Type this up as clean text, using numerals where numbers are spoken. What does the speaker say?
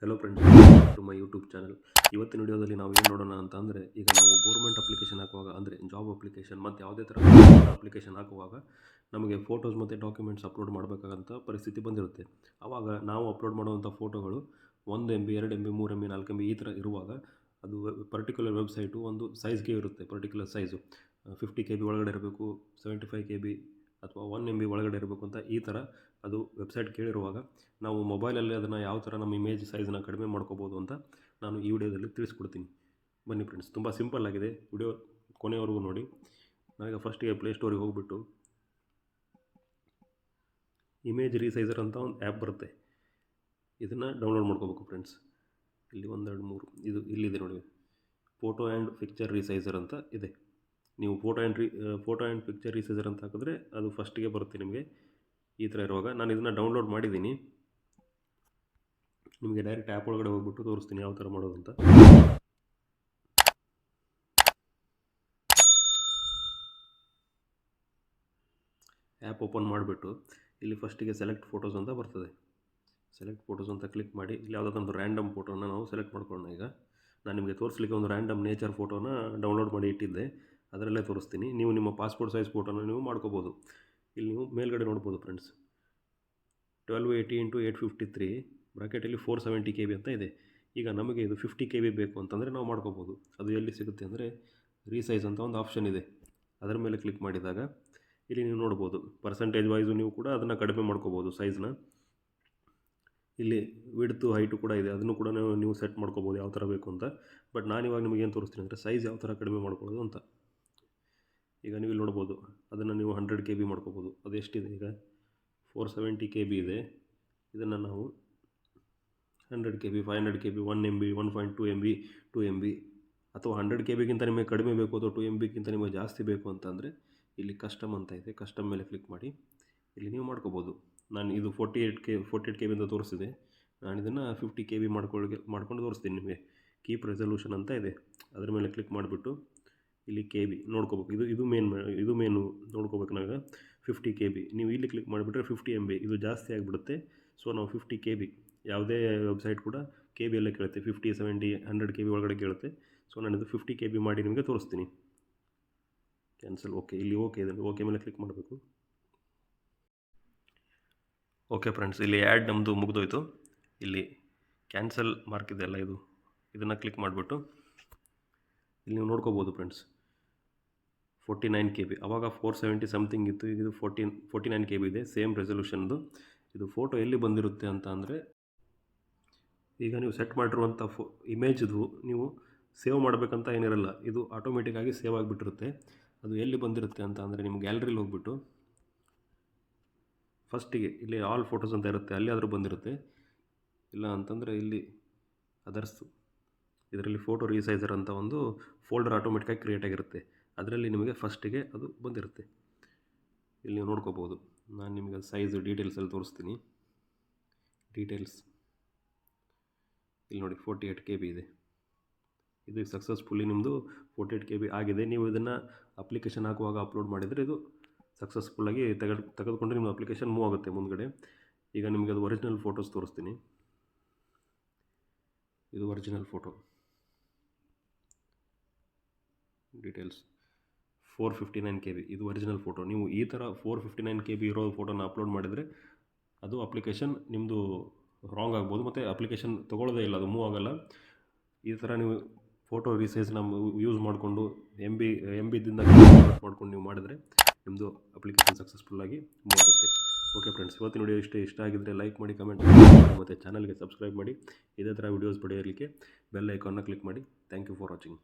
Hello friends, to my YouTube channel. ಇವತ್ತಿನ ವಿಡಿಯೋದಲ್ಲಿ ನಾವು ಏನು ನೋಡೋಣ ಅಂತ ಅಂದರೆ, ಈಗ ನಾವು ಗೌರ್ಮೆಂಟ್ ಅಪ್ಲಿಕೇಶನ್ ಹಾಕುವಾಗ, ಅಂದರೆ ಜಾಬ್ ಅಪ್ಲಿಕೇಶನ್ ಮತ್ತು ಯಾವುದೇ ಥರ ಅಪ್ಲಿಕೇಶನ್ ಹಾಕುವಾಗ ನಮಗೆ ಫೋಟೋಸ್ ಮತ್ತು ಡಾಕ್ಯುಮೆಂಟ್ಸ್ ಅಪ್ಲೋಡ್ ಮಾಡಬೇಕಾದಂಥ ಪರಿಸ್ಥಿತಿ ಬಂದಿರುತ್ತೆ. ಆವಾಗ ನಾವು ಅಪ್ಲೋಡ್ ಮಾಡುವಂಥ ಫೋಟೋಗಳು 1 MB 2 MB 3 MB 4 MB ಈ ಥರ ಇರುವಾಗ ಅದು ಪರ್ಟಿಕ್ಯುಲರ್ ವೆಬ್ಸೈಟು ಒಂದು ಸೈಜ್ಗೆ ಇರುತ್ತೆ. ಪರ್ಟಿಕ್ಯುಲರ್ ಸೈಜು 50 KB ಒಳಗಡೆ ಇರಬೇಕು, 75 KB ಅಥವಾ 1 MB ಒಳಗಡೆ ಇರಬೇಕು ಅಂತ ಈ ಥರ ಅದು ವೆಬ್ಸೈಟ್ ಕೇಳಿರುವಾಗ ನಾವು ಮೊಬೈಲಲ್ಲಿ ಅದನ್ನು ಯಾವ ಥರ ನಮ್ಮ ಇಮೇಜ್ ಸೈಜನ್ನ ಕಡಿಮೆ ಮಾಡ್ಕೋಬೋದು ಅಂತ ನಾನು ಈ ವಿಡಿಯೋದಲ್ಲಿ ತಿಳಿಸ್ಕೊಡ್ತೀನಿ. ಬನ್ನಿ ಫ್ರೆಂಡ್ಸ್, ತುಂಬ ಸಿಂಪಲ್ ಆಗಿದೆ. ವಿಡಿಯೋ ಕೊನೆವರೆಗೂ ನೋಡಿ. ನಾವೀಗ ಫಸ್ಟಿಗೆ ಪ್ಲೇಸ್ಟೋರಿಗೆ ಹೋಗಿಬಿಟ್ಟು ಇಮೇಜ್ ರೀಸೈಸರ್ ಅಂತ ಒಂದು ಆ್ಯಪ್ ಬರುತ್ತೆ, ಇದನ್ನು ಡೌನ್ಲೋಡ್ ಮಾಡ್ಕೋಬೇಕು ಫ್ರೆಂಡ್ಸ್. ಇಲ್ಲಿ 1 2 3 ಇದು ಇಲ್ಲಿದೆ ನೋಡಿ, ಫೋಟೋ ಆ್ಯಂಡ್ ಪಿಕ್ಚರ್ ರೀಸೈಸರ್ ಅಂತ ಇದೆ. ನೀವು ಫೋಟೋ ಆ್ಯಂಡ್ ಪಿಕ್ಚರ್ ರೀಸೈಸರ್ ಅಂತ ಹಾಕಿದ್ರೆ ಅದು ಫಸ್ಟಿಗೆ ಬರುತ್ತೆ ನಿಮಗೆ ಈ ಥರ ಇರುವಾಗ. ನಾನು ಇದನ್ನು ಡೌನ್ಲೋಡ್ ಮಾಡಿದ್ದೀನಿ, ನಿಮಗೆ ಡೈರೆಕ್ಟ್ ಆ್ಯಪ್ ಒಳಗಡೆ ಹೋಗ್ಬಿಟ್ಟು ತೋರಿಸ್ತೀನಿ ಯಾವ ಥರ ಮಾಡೋದು ಅಂತ. ಆ್ಯಪ್ ಓಪನ್ ಮಾಡಿಬಿಟ್ಟು ಇಲ್ಲಿ ಫಸ್ಟಿಗೆ ಸೆಲೆಕ್ಟ್ ಫೋಟೋಸ್ ಅಂತ ಬರ್ತದೆ. ಸೆಲೆಕ್ಟ್ ಫೋಟೋಸ್ ಅಂತ ಕ್ಲಿಕ್ ಮಾಡಿ ಇಲ್ಲಿ ಯಾವುದಾದ್ರೊಂದು ರ್ಯಾಂಡಮ್ ಫೋಟೋನ ನಾವು ಸೆಲೆಕ್ಟ್ ಮಾಡ್ಕೊಳ್ಳೋಣ. ಈಗ ನಾನು ನಿಮಗೆ ತೋರಿಸ್ಲಿಕ್ಕೆ ಒಂದು ರ್ಯಾಂಡಮ್ ನೇಚರ್ ಫೋಟೋನ ಡೌನ್ಲೋಡ್ ಮಾಡಿ ಇಟ್ಟಿದ್ದೆ, ಅದರಲ್ಲೇ ತೋರಿಸ್ತೀನಿ. ನೀವು ನಿಮ್ಮ ಪಾಸ್ಪೋರ್ಟ್ ಸೈಜ್ ಫೋಟೋನ ನೀವು ಮಾಡ್ಕೋಬೋದು. ಇಲ್ಲಿ ನೀವು ಮೇಲ್ಗಡೆ ನೋಡ್ಬೋದು ಫ್ರೆಂಡ್ಸ್, 1280 × 853 ಬ್ರಾಕೆಟಲ್ಲಿ 470 KB ಅಂತ ಇದೆ. ಈಗ ನಮಗೆ ಇದು 50 KB ಬೇಕು ಅಂತಂದರೆ ನಾವು ಮಾಡ್ಕೋಬೋದು. ಅದು ಎಲ್ಲಿ ಸಿಗುತ್ತೆ ಅಂದರೆ ರೀಸೈಜ್ ಅಂತ ಒಂದು ಆಪ್ಷನ್ ಇದೆ, ಅದರ ಮೇಲೆ ಕ್ಲಿಕ್ ಮಾಡಿದಾಗ ಇಲ್ಲಿ ನೀವು ನೋಡ್ಬೋದು ಪರ್ಸೆಂಟೇಜ್ ವೈಸು ನೀವು ಕೂಡ ಅದನ್ನು ಕಡಿಮೆ ಮಾಡ್ಕೋಬೋದು ಸೈಜ್ನ. ಇಲ್ಲಿ ವಿಡ್ತು ಹೈಟು ಕೂಡ ಇದೆ, ಅದನ್ನು ಕೂಡ ನೀವು ಸೆಟ್ ಮಾಡ್ಕೋಬೋದು ಯಾವ ಥರ ಬೇಕು ಅಂತ. ಬಟ್ ನಾನಿವಾಗ ನಿಮಗೆ ಏನು ತೋರಿಸ್ತೀನಿ ಅಂದರೆ ಸೈಜ್ ಯಾವ ಥರ ಕಡಿಮೆ ಮಾಡ್ಕೊಳ್ಳೋದು ಅಂತ. ಈಗ ನೀವು ಇಲ್ಲಿ ನೋಡ್ಬೋದು, ಅದನ್ನು ನೀವು 100 KB ಮಾಡ್ಕೋಬೋದು. ಅದು ಎಷ್ಟಿದೆ ಈಗ 470 KB ಇದೆ. ಇದನ್ನು ನಾವು 100 KB 500 KB 1 MB 1.2 MB 2 MB ಅಥವಾ 100 KBಗಿಂತ ನಿಮಗೆ ಕಡಿಮೆ ಬೇಕು ಅಥವಾ 2 MBಗಿಂತ ನಿಮಗೆ ಜಾಸ್ತಿ ಬೇಕು ಅಂತಂದರೆ ಇಲ್ಲಿ ಕಸ್ಟಮ್ ಅಂತ ಇದೆ, ಕಸ್ಟಮ್ ಮೇಲೆ ಕ್ಲಿಕ್ ಮಾಡಿ ಇಲ್ಲಿ ನೀವು ಮಾಡ್ಕೋಬೋದು. ನಾನು ಇದು 48 KB ಅಂತ ತೋರಿಸಿದೆ, ನಾನು ಇದನ್ನು 50 KB ಮಾಡ್ಕೊಂಡು ತೋರಿಸ್ತೀನಿ ನಿಮಗೆ. ಕೀಪ್ ರೆಸಲ್ಯೂಷನ್ ಅಂತ ಇದೆ, ಅದರ ಮೇಲೆ ಕ್ಲಿಕ್ ಮಾಡಿಬಿಟ್ಟು ಇಲ್ಲಿ KB ನೋಡ್ಕೋಬೇಕು. ಇದು ಮೇನು ನೋಡ್ಕೋಬೇಕು. ನಾವೀಗ 50 KB ನೀವು ಇಲ್ಲಿ ಕ್ಲಿಕ್ ಮಾಡಿಬಿಟ್ರೆ 50 MB ಇದು ಜಾಸ್ತಿ ಆಗಿಬಿಡುತ್ತೆ. ಸೊ ನಾವು 50 KB, ಯಾವುದೇ ವೆಬ್ಸೈಟ್ ಕೂಡ KB ಎಲ್ಲ ಕೇಳುತ್ತೆ, 50 70 100 KB ಒಳಗಡೆ ಕೇಳುತ್ತೆ. ಸೊ ನಾನಿದು 50 KB ಮಾಡಿ ನಿಮಗೆ ತೋರಿಸ್ತೀನಿ. Cancel, okay. ಇಲ್ಲಿ ಓಕೆ ಇದೆ, ಓಕೆ ಮೇಲೆ ಕ್ಲಿಕ್ ಮಾಡಬೇಕು. ಓಕೆ ಫ್ರೆಂಡ್ಸ್, ಇಲ್ಲಿ ಆ್ಯಡ್ ನಮ್ಮದು ಮುಗಿದೋಯ್ತು. ಇಲ್ಲಿ ಕ್ಯಾನ್ಸಲ್ ಮಾರ್ಕ್ ಇದೆಯಲ್ಲ, ಇದನ್ನು ಕ್ಲಿಕ್ ಮಾಡಿಬಿಟ್ಟು ಇಲ್ಲಿ ನೀವು ನೋಡ್ಕೋಬೋದು ಫ್ರೆಂಡ್ಸ್ 49 KB. ಆವಾಗ 470 ಸಮಥಿಂಗ್ ಇತ್ತು, ಇದು 49 KB ಇದೆ, ಸೇಮ್ ರೆಸಲ್ಯೂಷನ್ದು. ಇದು ಫೋಟೋ ಎಲ್ಲಿ ಬಂದಿರುತ್ತೆ ಅಂತ ಅಂದರೆ, ಈಗ ನೀವು ಸೆಟ್ ಮಾಡಿರುವಂಥ ಇಮೇಜ್ದು ನೀವು ಸೇವ್ ಮಾಡಬೇಕಂತ ಏನಿರಲ್ಲ, ಇದು ಆಟೋಮೆಟಿಕ್ಕಾಗಿ ಸೇವ್ ಆಗಿಬಿಟ್ಟಿರುತ್ತೆ. ಅದು ಎಲ್ಲಿ ಬಂದಿರುತ್ತೆ ಅಂತ ಅಂದರೆ ನಿಮ್ಮ ಗ್ಯಾಲರಿಲಿ ಹೋಗ್ಬಿಟ್ಟು ಫಸ್ಟಿಗೆ ಇಲ್ಲಿ ಆಲ್ ಫೋಟೋಸ್ ಅಂತ ಇರುತ್ತೆ, ಅಲ್ಲಿ ಆದರೂ ಬಂದಿರುತ್ತೆ. ಇಲ್ಲ ಅಂತಂದರೆ ಇಲ್ಲಿ ಅದರ್ಸು, ಇದರಲ್ಲಿ ಫೋಟೋ ರೀಸೈಸರ್ ಅಂತ ಒಂದು ಫೋಲ್ಡರ್ ಆಟೋಮೆಟಿಕ್ಕಾಗಿ ಕ್ರಿಯೇಟ್ ಆಗಿರುತ್ತೆ, ಅದರಲ್ಲಿ ನಿಮಗೆ ಫಸ್ಟಿಗೆ ಅದು ಬಂದಿರುತ್ತೆ. ಇಲ್ಲಿ ನೀವು ನೋಡ್ಕೋಬೋದು. ನಾನು ನಿಮಗೆ ಸೈಜು ಡೀಟೇಲ್ಸಲ್ಲಿ ತೋರಿಸ್ತೀನಿ. ಡೀಟೇಲ್ಸ್ ಇಲ್ಲಿ ನೋಡಿ 48 KB ಇದೆ. ಇದು ಸಕ್ಸಸ್ಫುಲ್ಲಿ ನಿಮ್ಮದು 48 KB ಆಗಿದೆ. ನೀವು ಇದನ್ನು ಅಪ್ಲಿಕೇಶನ್ ಹಾಕುವಾಗ ಅಪ್ಲೋಡ್ ಮಾಡಿದರೆ ಇದು ಸಕ್ಸಸ್ಫುಲ್ಲಾಗಿ ತೆಗೆದುಕೊಂಡು ನಿಮ್ಮ ಅಪ್ಲಿಕೇಶನ್ ಮೂವ್ ಆಗುತ್ತೆ ಮುಂದ್ಗಡೆ. ಈಗ ನಿಮಗೆ ಅದು ಒರಿಜಿನಲ್ ಫೋಟೋಸ್ ತೋರಿಸ್ತೀನಿ. ಇದು ಒರಿಜಿನಲ್ ಫೋಟೋ ಡೀಟೇಲ್ಸ್ 459 KB, ಇದು ಒರಿಜಿನಲ್ ಫೋಟೋ. ನೀವು ಈ ಥರ 459 KB ಇರೋ ಫೋಟೋನ ಅಪ್ಲೋಡ್ ಮಾಡಿದರೆ ಅದು ಅಪ್ಲಿಕೇಶನ್ ನಿಮ್ಮದು ರಾಂಗ್ ಆಗ್ಬೋದು, ಮತ್ತು ಅಪ್ಲಿಕೇಶನ್ ತೊಗೊಳ್ಳೋದೇ ಇಲ್ಲ, ಅದು ಮೂವ್ ಆಗೋಲ್ಲ. ಈ ಥರ ನೀವು ಫೋಟೋ ರೀಸೈಜ್ನ ಯೂಸ್ ಮಾಡಿಕೊಂಡು MBದಿಂದ ಮಾಡ್ಕೊಂಡು ನೀವು ಮಾಡಿದರೆ ನಿಮ್ಮದು ಅಪ್ಲಿಕೇಶನ್ ಸಕ್ಸಸ್ಫುಲ್ಲಾಗಿ ಮೂವ್ ಆಗುತ್ತೆ. ಓಕೆ ಫ್ರೆಂಡ್ಸ್, ಇವತ್ತಿನ ವಿಡಿಯೋ ಇಷ್ಟ ಆಗಿದ್ದರೆ ಲೈಕ್ ಮಾಡಿ, ಕಮೆಂಟ್ ಮಾಡಿ ಮತ್ತು ಚಾನಲ್ಗೆ ಸಬ್ಸ್ಕ್ರೈಬ್ ಮಾಡಿ. ಇದೇ ಥರ ವಿಡಿಯೋಸ್ ಪಡೆಯಲಿಕ್ಕೆ ಬೆಲ್ ಐಕಾನ್ನ ಕ್ಲಿಕ್ ಮಾಡಿ. Thank you for watching.